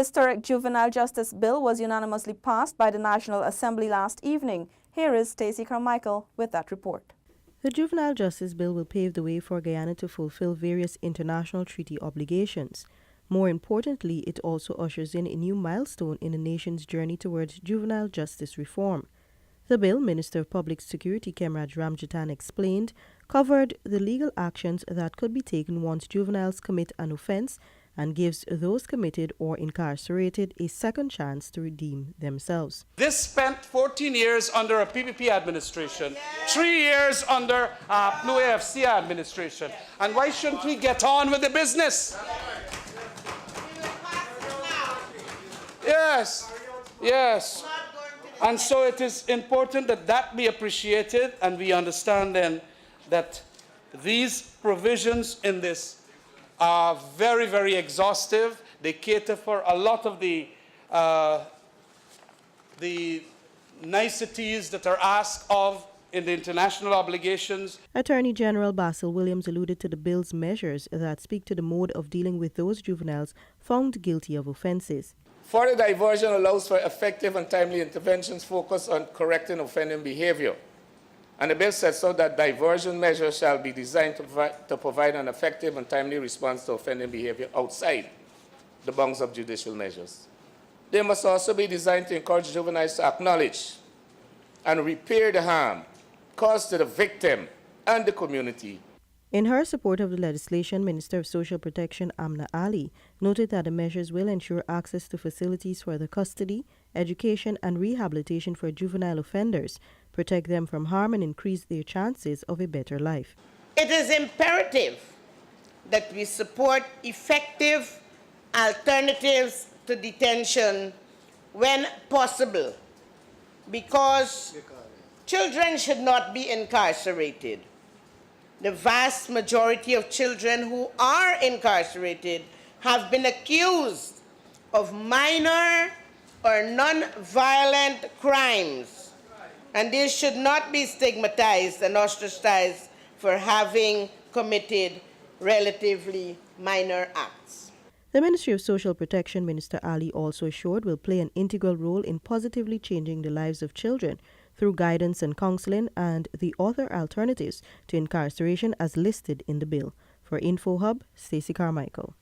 historic Juvenile Justice Bill was unanimously passed by the National Assembly last evening. Here is Stacey Carmichael with that report. The Juvenile Justice Bill will pave the way for Guyana to fulfill various international treaty obligations. More importantly, it also ushers in a new milestone in the nation's journey towards juvenile justice reform. The bill, Minister of Public Security KHEMRAJ RAMJATTAN explained, covered the legal actions that could be taken once juveniles commit an offense and gives those committed or incarcerated a second chance to redeem themselves. This spent 14 years under a PPP administration, 3 years under no AFC administration. And why shouldn't we get on with the business? Yes, yes. And so it is important that that be appreciated, and we understand then that these provisions in this are very, very exhaustive. They cater for a lot of the niceties that are asked of in the international obligations. Attorney General BASIL Williams alluded to the bill's measures that speak to the mode of dealing with those juveniles found guilty of offenses. Further diversion allows for effective and timely interventions focused on correcting offending behavior. And the bill sets out that diversion measures shall be designed to provide an effective and timely response to offending behavior outside the bounds of judicial measures. They must also be designed to encourage juveniles to acknowledge and repair the harm caused to the victim and the community. In her support of the legislation, Minister of Social Protection AMNA Ali noted that the measures will ensure access to facilities for the custody, education and rehabilitation for juvenile offenders, protect them from harm and increase their chances of a better life. It is imperative that we support effective alternatives to detention when possible, because children should not be incarcerated. The vast majority of children who are incarcerated have been accused of minor or non-violent crimes, and they should not be stigmatized and ostracized for having committed relatively minor acts. The Ministry of Social Protection, Minister Ali also assured, will play an integral role in positively changing the lives of children through guidance and counseling and the other alternatives to incarceration as listed in the bill. For InfoHub, Stacey Carmichael.